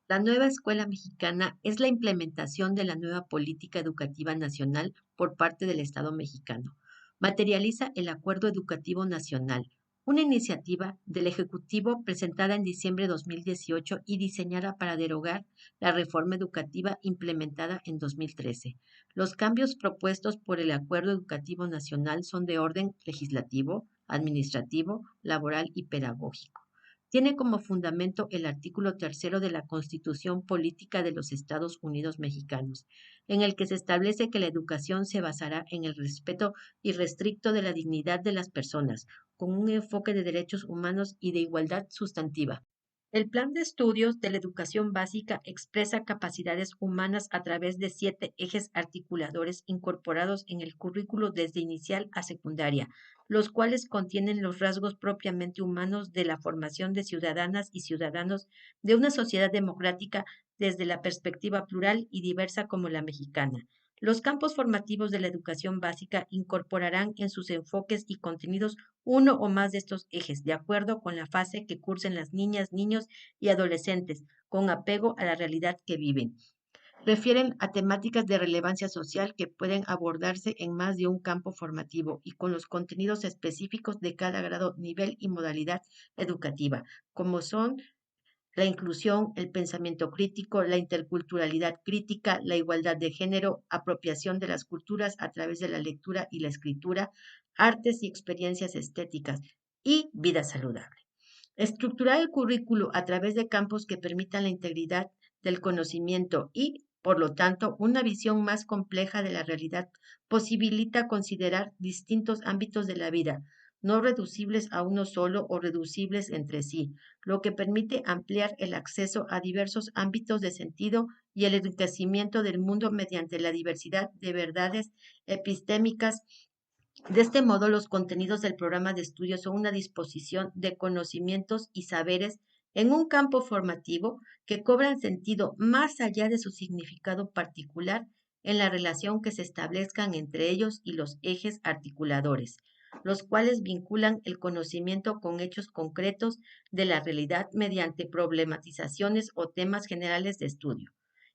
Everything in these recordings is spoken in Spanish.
La nueva escuela mexicana es la implementación de la nueva política educativa nacional por parte del Estado mexicano. Materializa el Acuerdo Educativo Nacional, una iniciativa del Ejecutivo presentada en diciembre de 2018 y diseñada para derogar la reforma educativa implementada en 2013. Los cambios propuestos por el Acuerdo Educativo Nacional son de orden legislativo, administrativo, laboral y pedagógico. Tiene como fundamento el artículo tercero de la Constitución Política de los Estados Unidos Mexicanos, en el que se establece que la educación se basará en el respeto irrestricto de la dignidad de las personas, con un enfoque de derechos humanos y de igualdad sustantiva. El plan de estudios de la educación básica expresa capacidades humanas a través de 7 ejes articuladores incorporados en el currículo desde inicial a secundaria, los cuales contienen los rasgos propiamente humanos de la formación de ciudadanas y ciudadanos de una sociedad democrática desde la perspectiva plural y diversa como la mexicana. Los campos formativos de la educación básica incorporarán en sus enfoques y contenidos uno o más de estos ejes, de acuerdo con la fase que cursen las niñas, niños y adolescentes, con apego a la realidad que viven. Refieren a temáticas de relevancia social que pueden abordarse en más de un campo formativo y con los contenidos específicos de cada grado, nivel y modalidad educativa, como son la inclusión, el pensamiento crítico, la interculturalidad crítica, la igualdad de género, apropiación de las culturas a través de la lectura y la escritura, artes y experiencias estéticas y vida saludable. Estructurar el currículo a través de campos que permitan la integridad del conocimiento y, por lo tanto, una visión más compleja de la realidad posibilita considerar distintos ámbitos de la vida, no reducibles a uno solo o reducibles entre sí, lo que permite ampliar el acceso a diversos ámbitos de sentido y el enriquecimiento del mundo mediante la diversidad de verdades epistémicas. De este modo, los contenidos del programa de estudio son una disposición de conocimientos y saberes en un campo formativo que cobran sentido más allá de su significado particular en la relación que se establezcan entre ellos y los ejes articuladores, los cuales vinculan el conocimiento con hechos concretos de la realidad mediante problematizaciones o temas generales de estudio.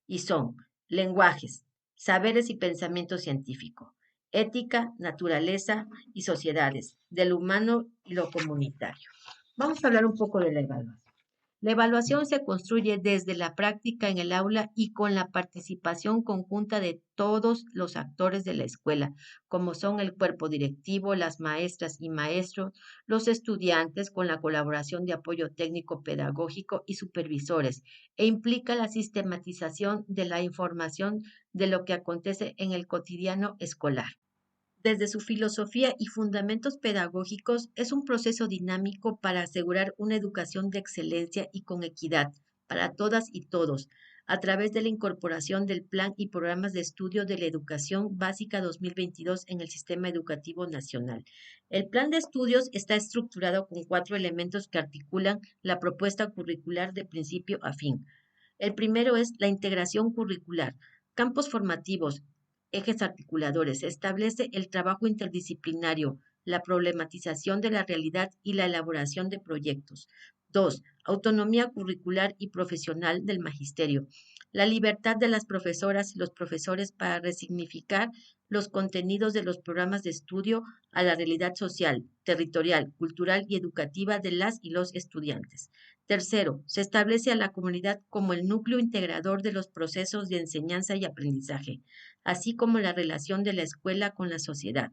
Y son lenguajes, saberes y pensamiento científico, ética, naturaleza y sociedades, del humano y lo comunitario. Vamos a hablar un poco de la evaluación. La evaluación se construye desde la práctica en el aula y con la participación conjunta de todos los actores de la escuela, como son el cuerpo directivo, las maestras y maestros, los estudiantes, con la colaboración de apoyo técnico pedagógico y supervisores, e implica la sistematización de la información de lo que acontece en el cotidiano escolar. Desde su filosofía y fundamentos pedagógicos, es un proceso dinámico para asegurar una educación de excelencia y con equidad para todas y todos, a través de la incorporación del plan y programas de estudio de la educación básica 2022 en el sistema educativo nacional. El plan de estudios está estructurado con 4 elementos que articulan la propuesta curricular de principio a fin. El primero es la integración curricular, campos formativos, ejes articuladores. Establece el trabajo interdisciplinario, la problematización de la realidad y la elaboración de proyectos. 2. Autonomía curricular y profesional del magisterio. La libertad de las profesoras y los profesores para resignificar los contenidos de los programas de estudio a la realidad social, territorial, cultural y educativa de las y los estudiantes. Tercero, se establece a la comunidad como el núcleo integrador de los procesos de enseñanza y aprendizaje, así como la relación de la escuela con la sociedad.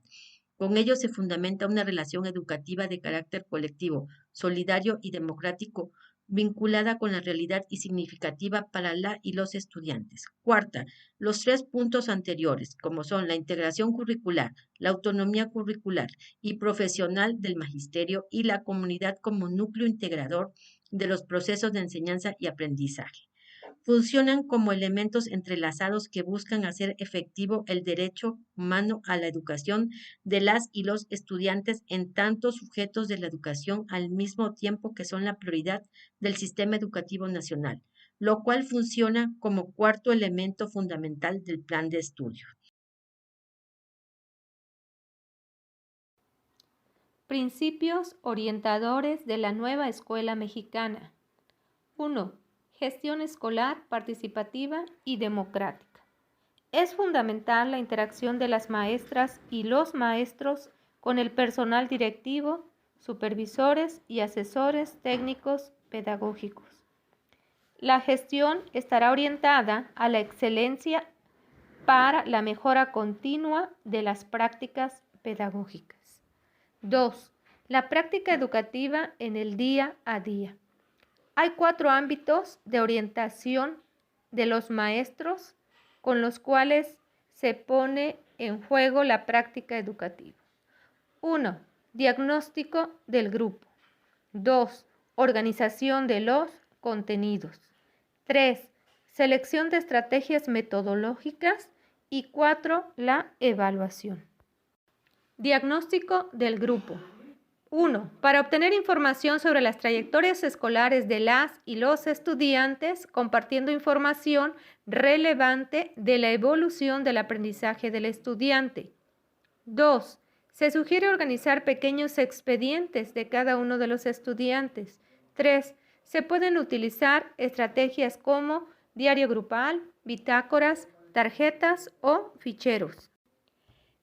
Con ello se fundamenta una relación educativa de carácter colectivo, solidario y democrático, vinculada con la realidad y significativa para la y los estudiantes. Cuarta, los 3 puntos anteriores, como son la integración curricular, la autonomía curricular y profesional del magisterio y la comunidad como núcleo integrador de los procesos de enseñanza y aprendizaje. Funcionan como elementos entrelazados que buscan hacer efectivo el derecho humano a la educación de las y los estudiantes en tanto sujetos de la educación al mismo tiempo que son la prioridad del sistema educativo nacional, lo cual funciona como cuarto elemento fundamental del plan de estudio. Principios orientadores de la nueva escuela mexicana. 1. Gestión escolar participativa y democrática. Es fundamental la interacción de las maestras y los maestros con el personal directivo, supervisores y asesores técnicos pedagógicos. La gestión estará orientada a la excelencia para la mejora continua de las prácticas pedagógicas. 2. La práctica educativa en el día a día. Hay 4 ámbitos de orientación de los maestros con los cuales se pone en juego la práctica educativa. 1. Diagnóstico del grupo. 2. Organización de los contenidos. 3. Selección de estrategias metodológicas. Y 4. La evaluación. Diagnóstico del grupo. 1. Para obtener información sobre las trayectorias escolares de las y los estudiantes, compartiendo información relevante de la evolución del aprendizaje del estudiante. 2. Se sugiere organizar pequeños expedientes de cada uno de los estudiantes. 3. Se pueden utilizar estrategias como diario grupal, bitácoras, tarjetas o ficheros.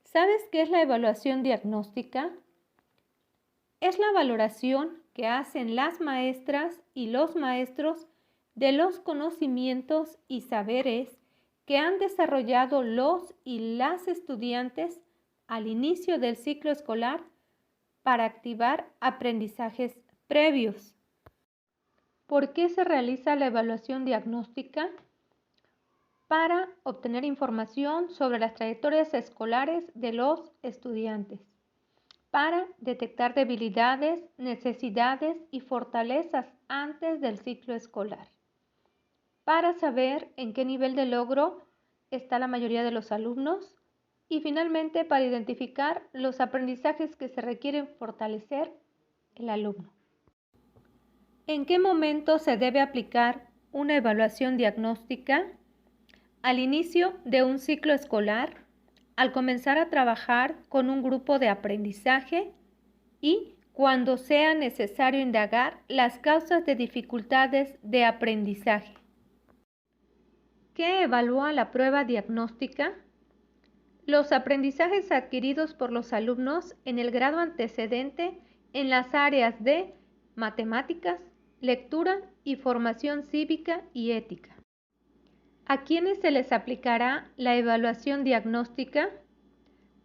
¿Sabes qué es la evaluación diagnóstica? Es la valoración que hacen las maestras y los maestros de los conocimientos y saberes que han desarrollado los y las estudiantes al inicio del ciclo escolar para activar aprendizajes previos. ¿Por qué se realiza la evaluación diagnóstica? Para obtener información sobre las trayectorias escolares de los estudiantes, para detectar debilidades, necesidades y fortalezas antes del ciclo escolar, para saber en qué nivel de logro está la mayoría de los alumnos y finalmente para identificar los aprendizajes que se requieren fortalecer el alumno. ¿En qué momento se debe aplicar una evaluación diagnóstica? Al inicio de un ciclo escolar, al comenzar a trabajar con un grupo de aprendizaje y cuando sea necesario indagar las causas de dificultades de aprendizaje. ¿Qué evalúa la prueba diagnóstica? Los aprendizajes adquiridos por los alumnos en el grado antecedente en las áreas de matemáticas, lectura y formación cívica y ética. ¿A quiénes se les aplicará la evaluación diagnóstica?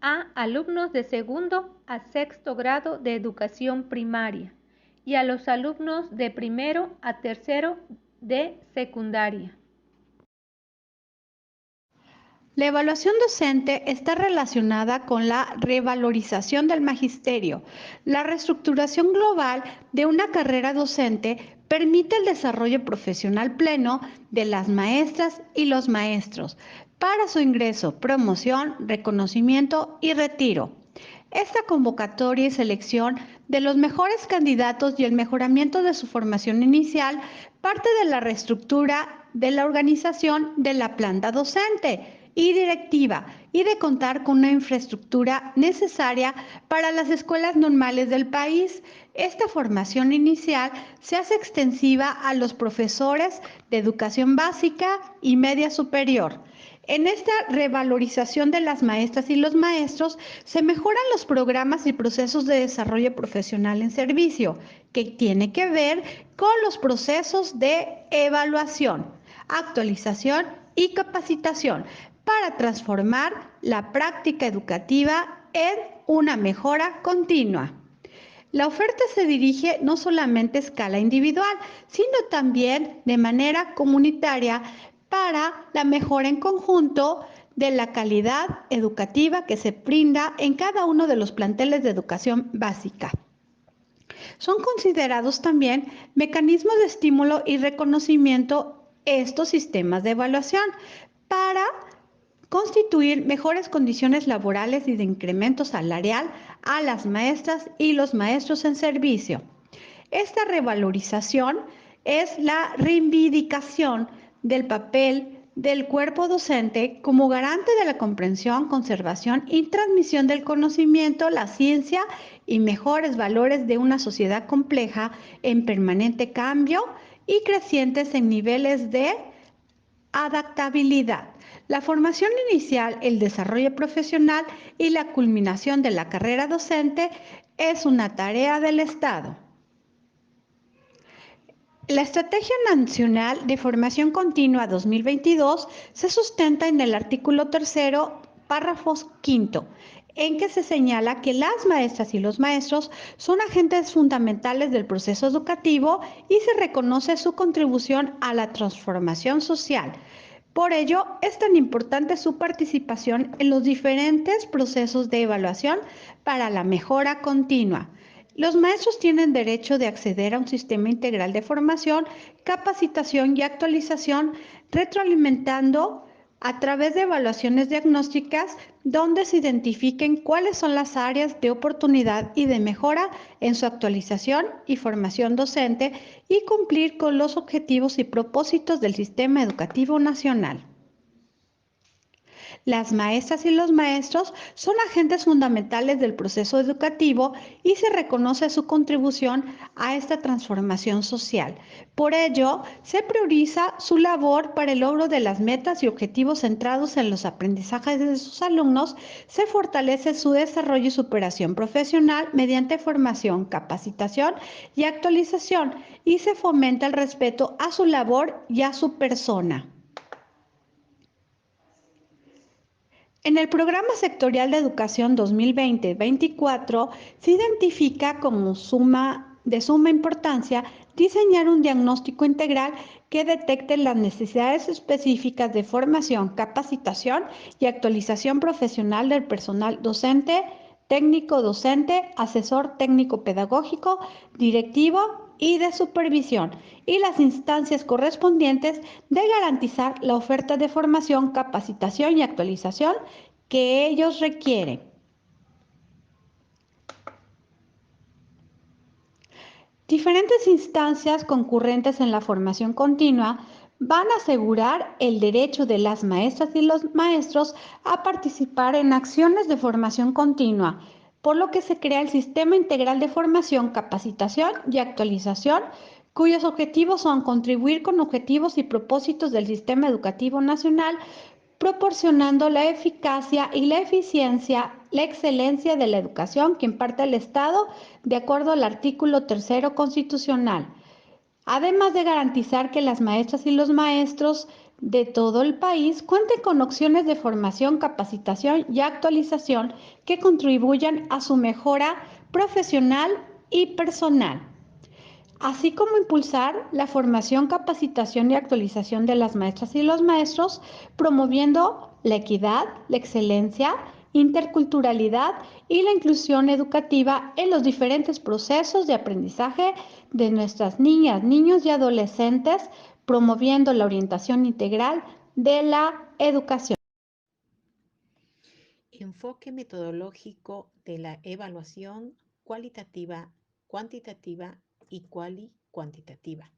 A alumnos de segundo a sexto grado de educación primaria y a los alumnos de primero a tercero de secundaria. La evaluación docente está relacionada con la revalorización del magisterio. La reestructuración global de una carrera docente permite el desarrollo profesional pleno de las maestras y los maestros para su ingreso, promoción, reconocimiento y retiro. Esta convocatoria y selección de los mejores candidatos y el mejoramiento de su formación inicial parte de la reestructura de la organización de la planta docente y directiva y de contar con una infraestructura necesaria para las escuelas normales del país. Esta formación inicial se hace extensiva a los profesores de educación básica y media superior. En esta revalorización de las maestras y los maestros se mejoran los programas y procesos de desarrollo profesional en servicio, que tiene que ver con los procesos de evaluación, actualización y capacitación para transformar la práctica educativa en una mejora continua. La oferta se dirige no solamente a escala individual, sino también de manera comunitaria para la mejora en conjunto de la calidad educativa que se brinda en cada uno de los planteles de educación básica. Son considerados también mecanismos de estímulo y reconocimiento estos sistemas de evaluación para constituir mejores condiciones laborales y de incremento salarial a las maestras y los maestros en servicio. Esta revalorización es la reivindicación del papel del cuerpo docente como garante de la comprensión, conservación y transmisión del conocimiento, la ciencia y mejores valores de una sociedad compleja en permanente cambio y crecientes en niveles de adaptabilidad. La formación inicial, el desarrollo profesional y la culminación de la carrera docente es una tarea del Estado. La Estrategia Nacional de Formación Continua 2022 se sustenta en el artículo 3, párrafo 5, en que se señala que las maestras y los maestros son agentes fundamentales del proceso educativo y se reconoce su contribución a la transformación social. Por ello, es tan importante su participación en los diferentes procesos de evaluación para la mejora continua. Los maestros tienen derecho de acceder a un sistema integral de formación, capacitación y actualización, retroalimentando a través de evaluaciones diagnósticas donde se identifiquen cuáles son las áreas de oportunidad y de mejora en su actualización y formación docente y cumplir con los objetivos y propósitos del sistema educativo nacional. Las maestras y los maestros son agentes fundamentales del proceso educativo y se reconoce su contribución a esta transformación social. Por ello, se prioriza su labor para el logro de las metas y objetivos centrados en los aprendizajes de sus alumnos, se fortalece su desarrollo y superación profesional mediante formación, capacitación y actualización y se fomenta el respeto a su labor y a su persona. En el Programa Sectorial de Educación 2020-24 se identifica como de suma importancia diseñar un diagnóstico integral que detecte las necesidades específicas de formación, capacitación y actualización profesional del personal docente, técnico docente, asesor técnico pedagógico, directivo y de supervisión y las instancias correspondientes de garantizar la oferta de formación, capacitación y actualización que ellos requieren. Diferentes instancias concurrentes en la formación continua van a asegurar el derecho de las maestras y los maestros a participar en acciones de formación continua, por lo que se crea el Sistema Integral de Formación, Capacitación y Actualización, cuyos objetivos son contribuir con objetivos y propósitos del Sistema Educativo Nacional, proporcionando la eficacia y la eficiencia, la excelencia de la educación que imparte el Estado de acuerdo al artículo 3 constitucional, además de garantizar que las maestras y los maestros de todo el país cuenten con opciones de formación, capacitación y actualización que contribuyan a su mejora profesional y personal, así como impulsar la formación, capacitación y actualización de las maestras y los maestros, promoviendo la equidad, la excelencia, interculturalidad y la inclusión educativa en los diferentes procesos de aprendizaje de nuestras niñas, niños y adolescentes, promoviendo la orientación integral de la educación. Enfoque metodológico de la evaluación cualitativa, cuantitativa y cuantitativa.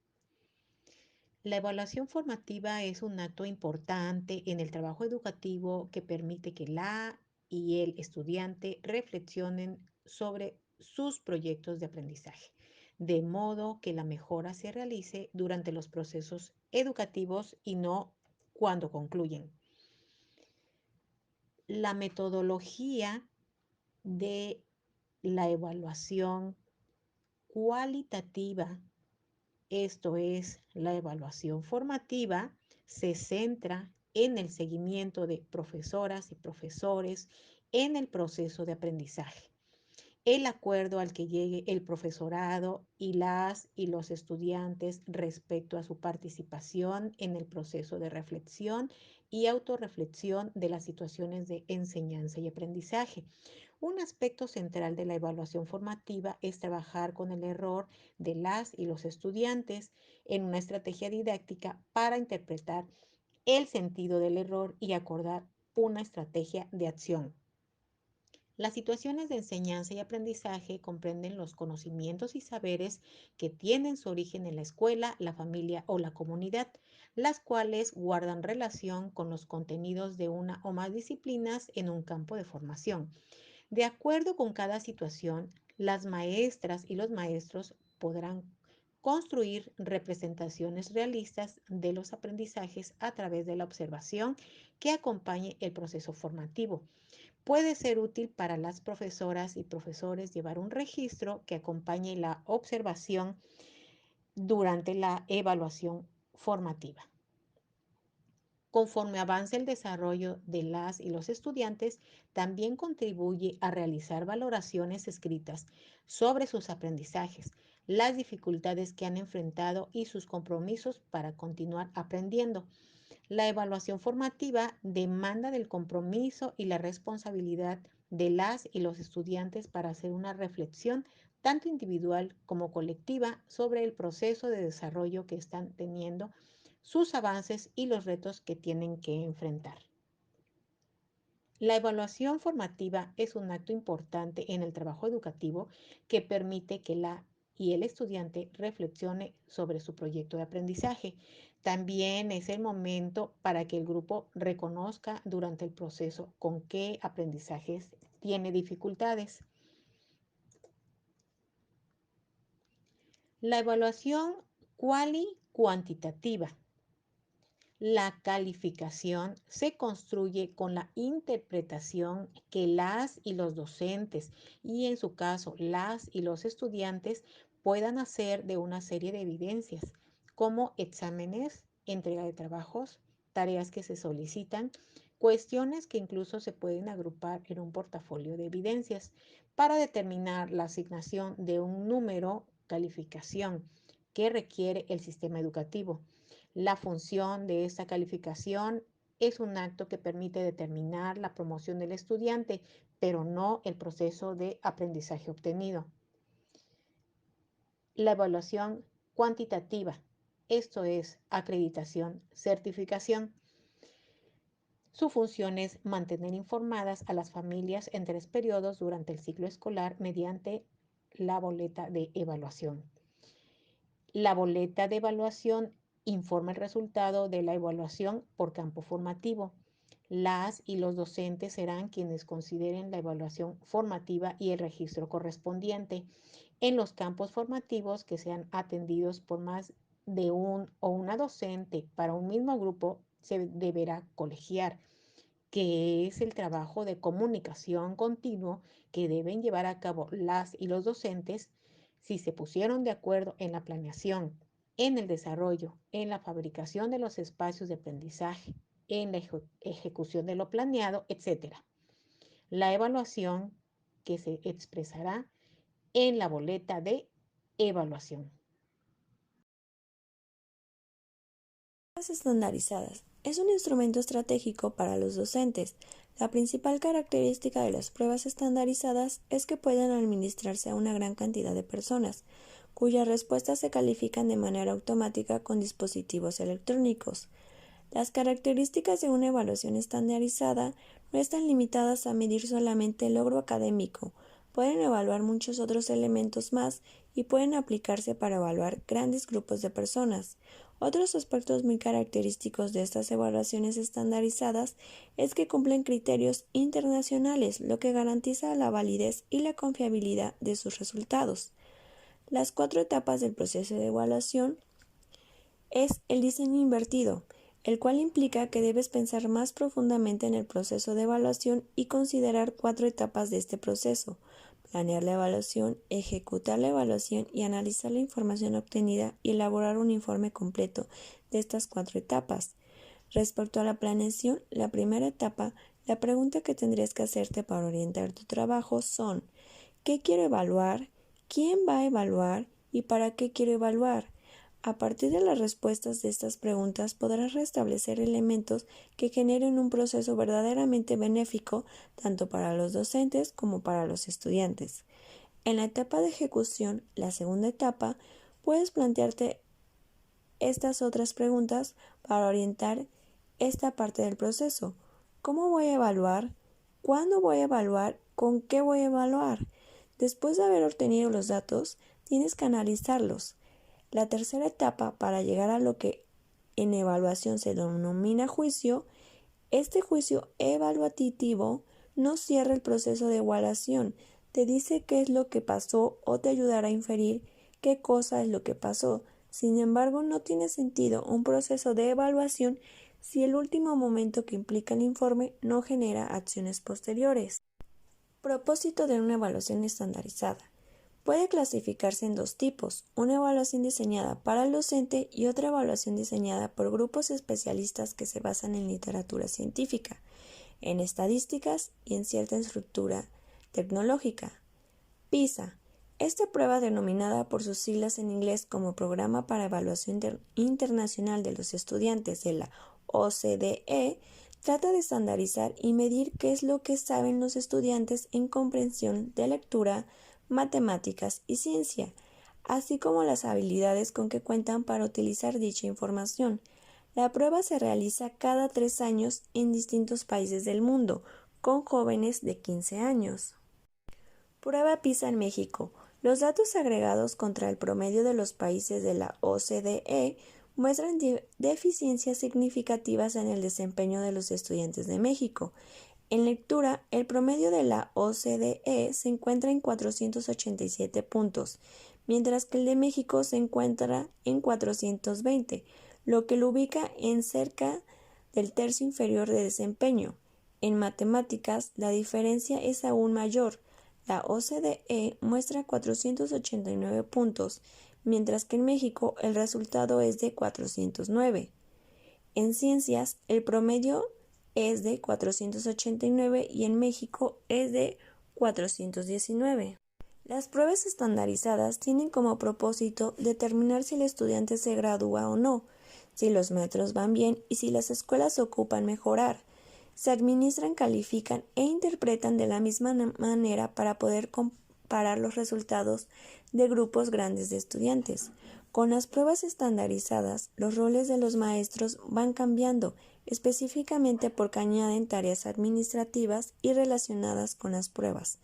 La evaluación formativa es un acto importante en el trabajo educativo que permite que la y el estudiante reflexionen sobre sus proyectos de aprendizaje, de modo que la mejora se realice durante los procesos educativos y no cuando concluyen. La metodología de la evaluación cualitativa, esto es, la evaluación formativa, se centra en el seguimiento de profesoras y profesores en el proceso de aprendizaje. El acuerdo al que llegue el profesorado y las y los estudiantes respecto a su participación en el proceso de reflexión y autorreflexión de las situaciones de enseñanza y aprendizaje. Un aspecto central de la evaluación formativa es trabajar con el error de las y los estudiantes en una estrategia didáctica para interpretar el sentido del error y acordar una estrategia de acción. Las situaciones de enseñanza y aprendizaje comprenden los conocimientos y saberes que tienen su origen en la escuela, la familia o la comunidad, las cuales guardan relación con los contenidos de una o más disciplinas en un campo de formación. De acuerdo con cada situación, las maestras y los maestros podrán construir representaciones realistas de los aprendizajes a través de la observación que acompañe el proceso formativo. Puede ser útil para las profesoras y profesores llevar un registro que acompañe la observación durante la evaluación formativa. Conforme avance el desarrollo de las y los estudiantes, también contribuye a realizar valoraciones escritas sobre sus aprendizajes, las dificultades que han enfrentado y sus compromisos para continuar aprendiendo. La evaluación formativa demanda del compromiso y la responsabilidad de las y los estudiantes para hacer una reflexión tanto individual como colectiva sobre el proceso de desarrollo que están teniendo, sus avances y los retos que tienen que enfrentar. La evaluación formativa es un acto importante en el trabajo educativo que permite que la y el estudiante reflexione sobre su proyecto de aprendizaje. También es el momento para que el grupo reconozca durante el proceso con qué aprendizajes tiene dificultades. La evaluación cuantitativa. La calificación se construye con la interpretación que las y los docentes y en su caso las y los estudiantes puedan hacer de una serie de evidencias como exámenes, entrega de trabajos, tareas que se solicitan, cuestiones que incluso se pueden agrupar en un portafolio de evidencias para determinar la asignación de un número calificación que requiere el sistema educativo. La función de esta calificación es un acto que permite determinar la promoción del estudiante, pero no el proceso de aprendizaje obtenido. La evaluación cuantitativa, esto es acreditación, certificación. Su función es mantener informadas a las familias en 3 periodos durante el ciclo escolar mediante la boleta de evaluación. La boleta de evaluación informa el resultado de la evaluación por campo formativo. Las y los docentes serán quienes consideren la evaluación formativa y el registro correspondiente. En los campos formativos que sean atendidos por más de un o una docente para un mismo grupo, se deberá colegiar, que es el trabajo de comunicación continuo que deben llevar a cabo las y los docentes si se pusieron de acuerdo en la planeación, en el desarrollo, en la fabricación de los espacios de aprendizaje, en la ejecución de lo planeado, etc. La evaluación que se expresará en la boleta de evaluación. Pruebas estandarizadas. Es un instrumento estratégico para los docentes. La principal característica de las pruebas estandarizadas es que pueden administrarse a una gran cantidad de personas, cuyas respuestas se califican de manera automática con dispositivos electrónicos. Las características de una evaluación estandarizada no están limitadas a medir solamente el logro académico, pueden evaluar muchos otros elementos más y pueden aplicarse para evaluar grandes grupos de personas. Otros aspectos muy característicos de estas evaluaciones estandarizadas es que cumplen criterios internacionales, lo que garantiza la validez y la confiabilidad de sus resultados. Las 4 etapas del proceso de evaluación es el diseño invertido, el cual implica que debes pensar más profundamente en el proceso de evaluación y considerar 4 etapas de este proceso: planear la evaluación, ejecutar la evaluación y analizar la información obtenida y elaborar un informe completo de estas 4 etapas. Respecto a la planeación, la primera etapa, la pregunta que tendrías que hacerte para orientar tu trabajo son: ¿qué quiero evaluar? ¿Quién va a evaluar? ¿Y para qué quiero evaluar? A partir de las respuestas de estas preguntas podrás restablecer elementos que generen un proceso verdaderamente benéfico tanto para los docentes como para los estudiantes. En la etapa de ejecución, la segunda etapa, puedes plantearte estas otras preguntas para orientar esta parte del proceso. ¿Cómo voy a evaluar? ¿Cuándo voy a evaluar? ¿Con qué voy a evaluar? Después de haber obtenido los datos, tienes que analizarlos. La tercera etapa, para llegar a lo que en evaluación se denomina juicio, este juicio evaluativo no cierra el proceso de evaluación, te dice qué es lo que pasó o te ayudará a inferir qué cosa es lo que pasó. Sin embargo, no tiene sentido un proceso de evaluación si el último momento que implica el informe no genera acciones posteriores. Propósito de una evaluación estandarizada. Puede clasificarse en dos tipos, una evaluación diseñada para el docente y otra evaluación diseñada por grupos especialistas que se basan en literatura científica, en estadísticas y en cierta estructura tecnológica. PISA. Esta prueba, denominada por sus siglas en inglés como Programa para Evaluación Internacional de los Estudiantes de la OCDE, trata de estandarizar y medir qué es lo que saben los estudiantes en comprensión de lectura, matemáticas y ciencia, así como las habilidades con que cuentan para utilizar dicha información. La prueba se realiza cada 3 años en distintos países del mundo, con jóvenes de 15 años. Prueba PISA en México. Los datos agregados contra el promedio de los países de la OCDE muestran deficiencias significativas en el desempeño de los estudiantes de México. En lectura, el promedio de la OCDE se encuentra en 487 puntos, mientras que el de México se encuentra en 420, lo que lo ubica en cerca del tercio inferior de desempeño. En matemáticas, la diferencia es aún mayor. La OCDE muestra 489 puntos, mientras que en México el resultado es de 409. En ciencias, el promedio es de 489 y en México es de 419. Las pruebas estandarizadas tienen como propósito determinar si el estudiante se gradúa o no, si los métodos van bien y si las escuelas ocupan mejorar. Se administran, califican e interpretan de la misma manera para poder comparar los resultados de grupos grandes de estudiantes. Con las pruebas estandarizadas, los roles de los maestros van cambiando, específicamente porque añaden tareas administrativas y relacionadas con las pruebas,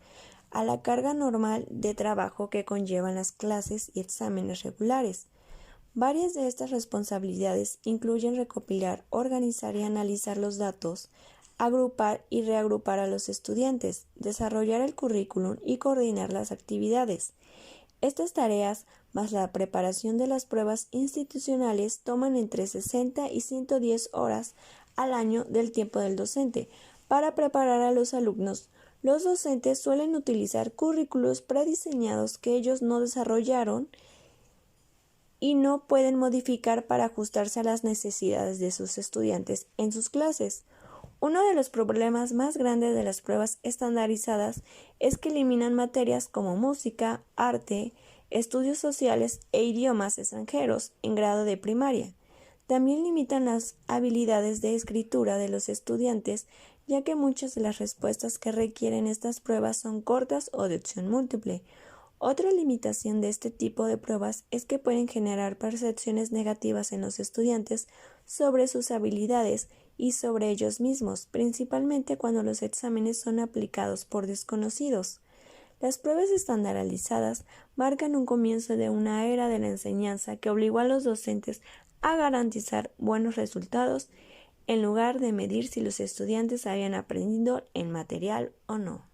a la carga normal de trabajo que conllevan las clases y exámenes regulares. Varias de estas responsabilidades incluyen recopilar, organizar y analizar los datos, agrupar y reagrupar a los estudiantes, desarrollar el currículum y coordinar las actividades. Estas tareas, más la preparación de las pruebas institucionales, toman entre 60 y 110 horas al año del tiempo del docente. Para preparar a los alumnos, los docentes suelen utilizar currículos prediseñados que ellos no desarrollaron y no pueden modificar para ajustarse a las necesidades de sus estudiantes en sus clases. Uno de los problemas más grandes de las pruebas estandarizadas es que eliminan materias como música, arte, estudios sociales e idiomas extranjeros en grado de primaria. También limitan las habilidades de escritura de los estudiantes, ya que muchas de las respuestas que requieren estas pruebas son cortas o de opción múltiple. Otra limitación de este tipo de pruebas es que pueden generar percepciones negativas en los estudiantes sobre sus habilidades y sobre ellos mismos, principalmente cuando los exámenes son aplicados por desconocidos. Las pruebas estandarizadas marcan un comienzo de una era de la enseñanza que obligó a los docentes a garantizar buenos resultados en lugar de medir si los estudiantes habían aprendido el material o no.